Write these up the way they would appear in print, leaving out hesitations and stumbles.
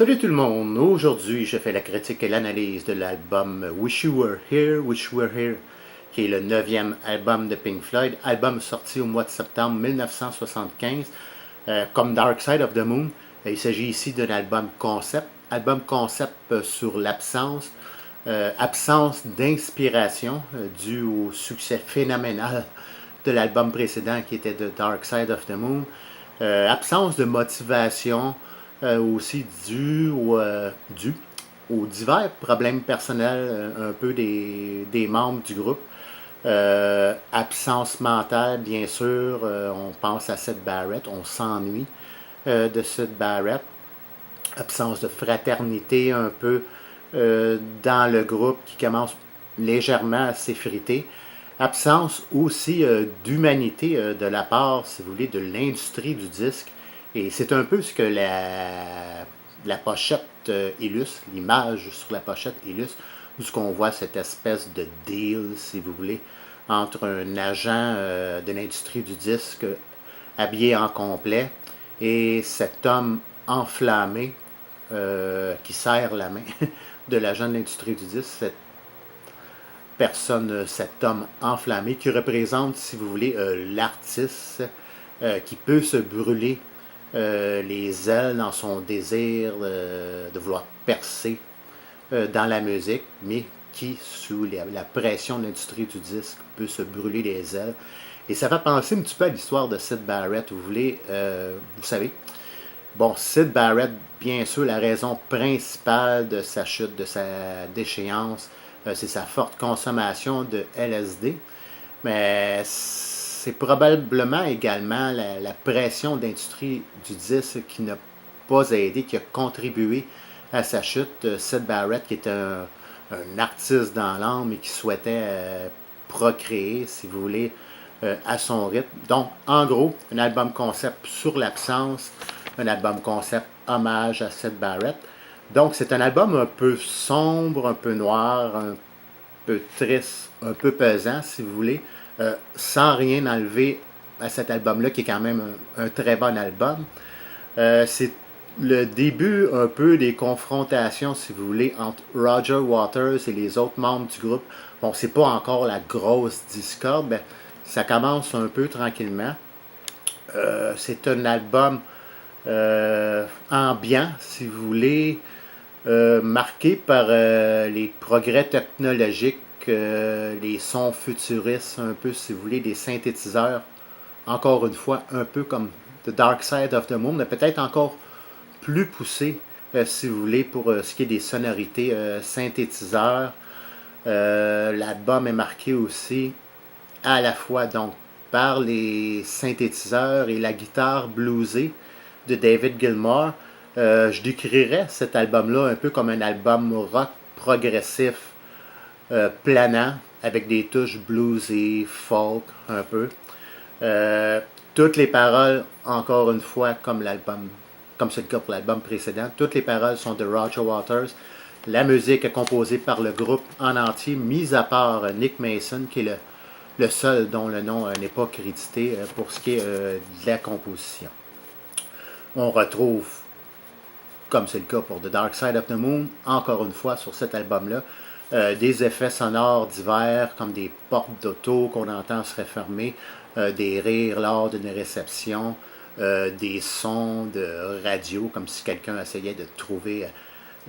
Salut tout le monde! Aujourd'hui, je fais la critique et l'analyse de l'album Wish You Were Here, Wish You Were Here, qui est le 9e album de Pink Floyd, album sorti au mois de septembre 1975, comme Dark Side of the Moon. Il s'agit ici d'un album concept sur l'absence, absence d'inspiration due au succès phénoménal de l'album précédent qui était The Dark Side of the Moon, absence de motivation, aussi dû aux divers problèmes personnels un peu des membres du groupe. Absence mentale, bien sûr, on pense à Syd Barrett, on s'ennuie de Syd Barrett. Absence de fraternité un peu dans le groupe qui commence légèrement à s'effriter. Absence aussi d'humanité de la part, si vous voulez, de l'industrie du disque. Et c'est un peu ce que la pochette illustre, l'image sur la pochette illustre, où ce qu'on voit cette espèce de deal, si vous voulez, entre un agent de l'industrie du disque habillé en complet et cet homme enflammé qui serre la main de l'agent de l'industrie du disque, cette personne, cet homme enflammé qui représente, si vous voulez, l'artiste qui peut se brûler les ailes dans son désir de vouloir percer dans la musique, mais qui, sous la pression de l'industrie du disque, peut se brûler les ailes. Et ça fait penser un petit peu à l'histoire de Syd Barrett, vous voulez, vous savez. Bon, Syd Barrett, bien sûr, la raison principale de sa chute, de sa déchéance, c'est sa forte consommation de LSD, mais c'est probablement également la pression d'industrie du disque qui n'a pas aidé, qui a contribué à sa chute. Syd Barrett, qui était un artiste dans l'âme et qui souhaitait procréer, si vous voulez, à son rythme. Donc, en gros, un album concept sur l'absence, un album concept hommage à Syd Barrett. Donc, c'est un album un peu sombre, un peu noir, un peu triste, un peu pesant, si vous voulez, sans rien enlever à cet album-là, qui est quand même un très bon album. C'est le début un peu des confrontations, si vous voulez, entre Roger Waters et les autres membres du groupe. Bon, c'est pas encore la grosse discorde, mais ça commence un peu tranquillement. C'est un album ambiant, si vous voulez, marqué par les progrès technologiques, les sons futuristes, un peu, si vous voulez, des synthétiseurs, encore une fois, un peu comme The Dark Side of the Moon, mais peut-être encore plus poussé, si vous voulez, pour ce qui est des sonorités synthétiseurs. L'album est marqué aussi à la fois donc par les synthétiseurs et la guitare bluesée de David Gilmour. Je décrirais cet album-là un peu comme un album rock progressif, planant, avec des touches bluesy, folk, un peu. Toutes les paroles, encore une fois, comme c'est le cas pour l'album précédent, toutes les paroles sont de Roger Waters. La musique est composée par le groupe en entier, mis à part Nick Mason, qui est le seul dont le nom n'est pas crédité pour ce qui est de la composition. On retrouve, comme c'est le cas pour The Dark Side of the Moon, encore une fois sur cet album-là, des effets sonores divers, comme des portes d'auto qu'on entend se refermer, des rires lors d'une réception, des sons de radio, comme si quelqu'un essayait de trouver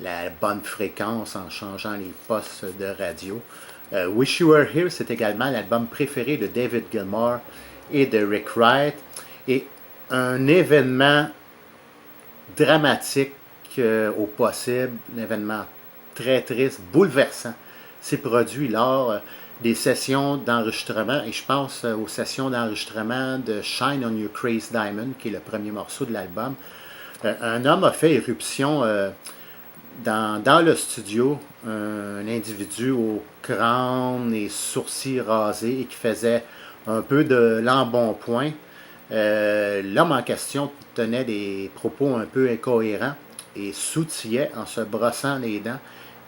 la bonne fréquence en changeant les postes de radio. Wish You Were Here, c'est également l'album préféré de David Gilmour et de Rick Wright. Et un événement dramatique au possible, un événement très triste, bouleversant, s'est produit lors des sessions d'enregistrement, et je pense aux sessions d'enregistrement de Shine on Your Crazy Diamond, qui est le premier morceau de l'album. Un homme a fait éruption dans le studio, un individu au crâne et sourcils rasés et qui faisait un peu de l'embonpoint. L'homme en question tenait des propos un peu incohérents et soutillait en se brossant les dents.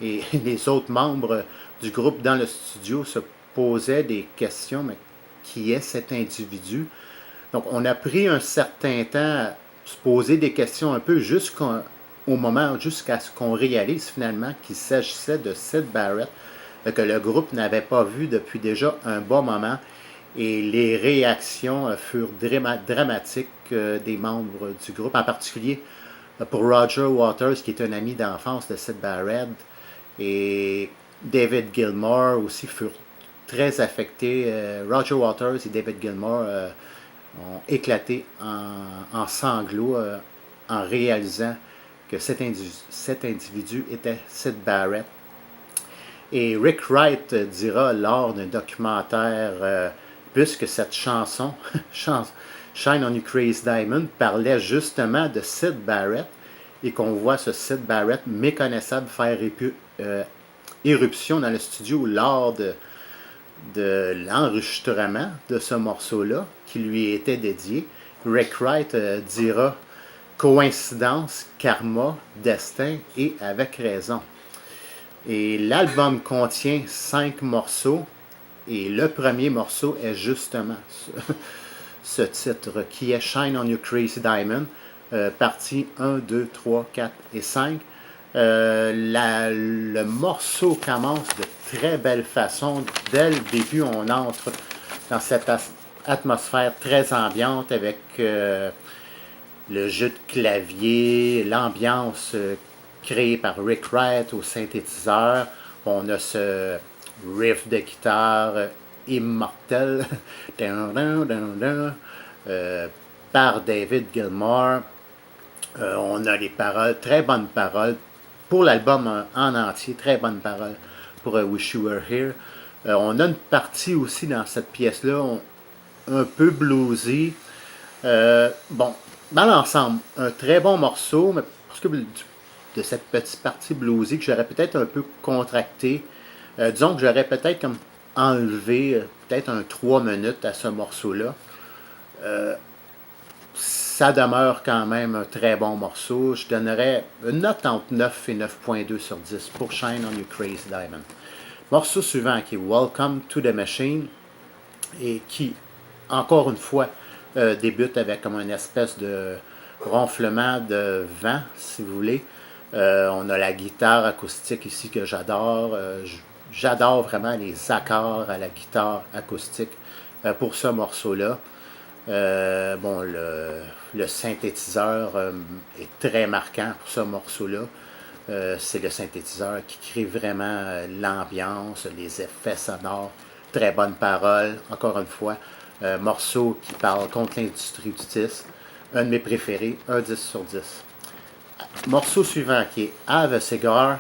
Et les autres membres du groupe dans le studio se posaient des questions, mais qui est cet individu? Donc on a pris un certain temps à se poser des questions un peu jusqu'à au moment jusqu'à ce qu'on réalise finalement qu'il s'agissait de Syd Barrett, que le groupe n'avait pas vu depuis déjà un bon moment. Et les réactions furent dramatiques des membres du groupe, en particulier pour Roger Waters, qui est un ami d'enfance de Syd Barrett, et David Gilmour aussi furent très affectés. Roger Waters et David Gilmour ont éclaté en sanglots en réalisant que cet individu était Syd Barrett. Et Rick Wright dira lors d'un documentaire, puisque cette chanson, Shine on You Crazy Diamond, parlait justement de Syd Barrett, et qu'on voit ce Syd Barrett méconnaissable faire éruption dans le studio lors de l'enregistrement de ce morceau-là, qui lui était dédié. Rick Wright dira coïncidence, karma, destin, et avec raison. Et l'album contient 5 morceaux, et le premier morceau est justement ce titre, qui est Shine on You Crazy Diamond, partie 1, 2, 3, 4 et 5. Le morceau commence de très belle façon. Dès le début, on entre dans cette atmosphère très ambiante avec le jeu de clavier, l'ambiance créée par Rick Wright au synthétiseur. On a ce riff de guitare immortel par David Gilmour. On a les paroles, très bonnes paroles pour l'album en entier, très bonnes paroles pour Wish You Were Here. On a une partie aussi dans cette pièce-là, un peu bluesy. Bon, dans l'ensemble, un très bon morceau, mais parce que de cette petite partie bluesy que j'aurais peut-être un peu contracté, disons que j'aurais peut-être comme enlevé peut-être un 3 minutes à ce morceau-là. Ça demeure quand même un très bon morceau. Je donnerais une note entre 9 et 9.2 sur 10 pour Shine on You Crazy Diamond. Morceau suivant qui est Welcome to the Machine, et qui, encore une fois, débute avec comme une espèce de ronflement de vent, si vous voulez. On a la guitare acoustique ici que j'adore. J'adore vraiment les accords à la guitare acoustique pour ce morceau-là. Bon, le synthétiseur est très marquant pour ce morceau-là. C'est le synthétiseur qui crée vraiment l'ambiance, les effets sonores. Très bonne parole, encore une fois. Morceau qui parle contre l'industrie du disque. Un de mes préférés, un 10 sur 10. Morceau suivant qui est Have a Cigar.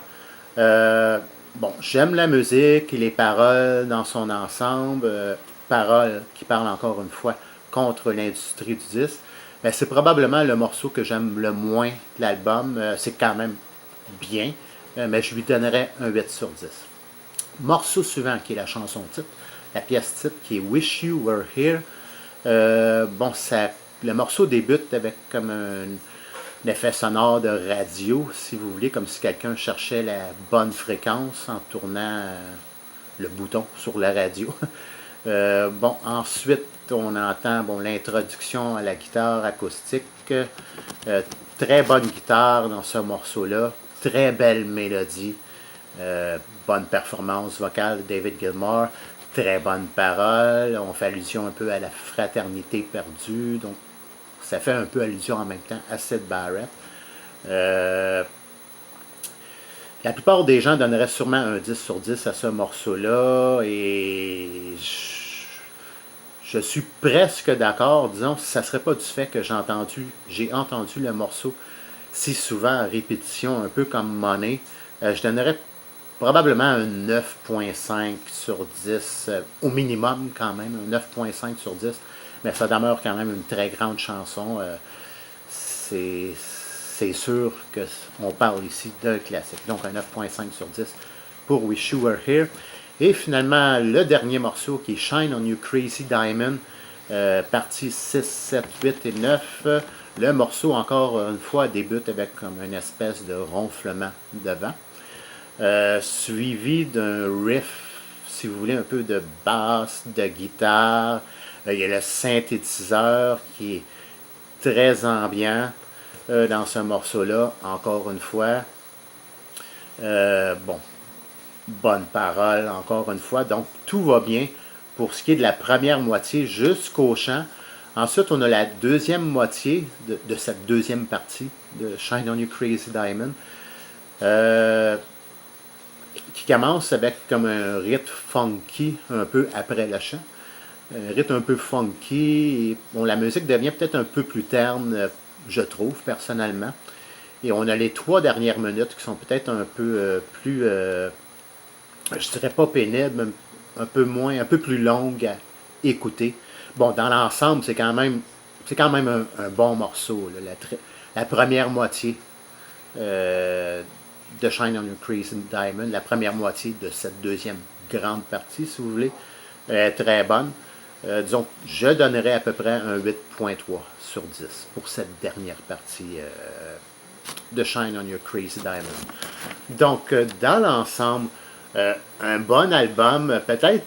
Bon, j'aime la musique et les paroles dans son ensemble. Paroles qui parlent encore une fois contre l'industrie du disque. Mais c'est probablement le morceau que j'aime le moins de l'album. C'est quand même bien, mais je lui donnerais un 8 sur 10. Morceau suivant qui est la chanson titre, la pièce titre qui est Wish You Were Here. Bon, le morceau débute avec comme un effet sonore de radio, si vous voulez, comme si quelqu'un cherchait la bonne fréquence en tournant le bouton sur la radio. Bon, ensuite, on entend l'introduction à la guitare acoustique. Très bonne guitare dans ce morceau-là. Très belle mélodie. Bonne performance vocale de David Gilmour. Très bonne parole. On fait allusion un peu à la fraternité perdue. Donc, ça fait un peu allusion en même temps à Syd Barrett. La plupart des gens donneraient sûrement un 10 sur 10 à ce morceau-là, et je suis presque d'accord. Disons, ça ne serait pas du fait que j'ai entendu le morceau si souvent à répétition, un peu comme Money. Je donnerais probablement un 9.5 sur 10, au minimum quand même, un 9.5 sur 10, mais ça demeure quand même une très grande chanson. C'est sûr qu'on parle ici d'un classique. Donc un 9.5 sur 10 pour Wish You Were Here. Et finalement, le dernier morceau qui est Shine on You Crazy Diamond, parties 6, 7, 8 et 9. Le morceau, encore une fois, débute avec comme une espèce de ronflement de vent, suivi d'un riff, si vous voulez, un peu de basse, de guitare. Il y a le synthétiseur qui est très ambiant. dans ce morceau-là, encore une fois. Bon, bonne parole, encore une fois. Donc, tout va bien pour ce qui est de la première moitié jusqu'au chant. Ensuite, on a la deuxième moitié de cette deuxième partie de Shine on You Crazy Diamond, qui commence avec comme un rythme funky un peu après le chant. Un rythme un peu funky. Et, bon, la musique devient peut-être un peu plus terne, je trouve, personnellement. Et on a les 3 dernières minutes qui sont peut-être un peu plus, je dirais pas pénibles, mais un peu moins, un peu plus longues à écouter. Bon, dans l'ensemble, c'est quand même un bon morceau, là, la première moitié de Shine on Your Crazy Diamond, la première moitié de cette deuxième grande partie, si vous voulez, est très bonne. Disons, je donnerais à peu près un 8.3 sur 10 pour cette dernière partie de Shine on Your Crazy Diamond. Donc, dans l'ensemble, un bon album, peut-être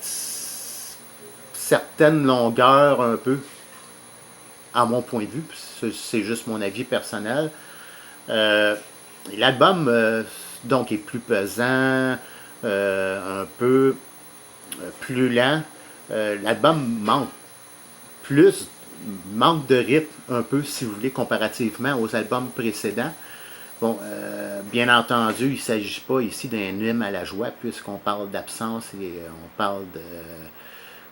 certaines longueurs un peu, à mon point de vue, c'est juste mon avis personnel. L'album, donc, est plus pesant, un peu plus lent. L'album manque de rythme un peu, si vous voulez, comparativement aux albums précédents. Bon, bien entendu, il ne s'agit pas ici d'un hymne à la joie, puisqu'on parle d'absence et on parle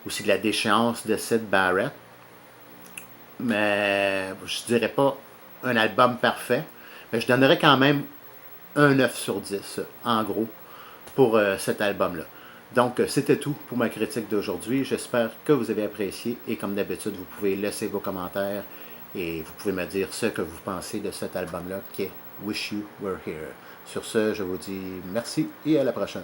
aussi de la déchéance de Syd Barrett. Mais je ne dirais pas un album parfait, mais je donnerais quand même un 9 sur 10, en gros, pour cet album-là. Donc, c'était tout pour ma critique d'aujourd'hui. J'espère que vous avez apprécié et comme d'habitude, vous pouvez laisser vos commentaires et vous pouvez me dire ce que vous pensez de cet album-là qui est Wish You Were Here. Sur ce, je vous dis merci et à la prochaine.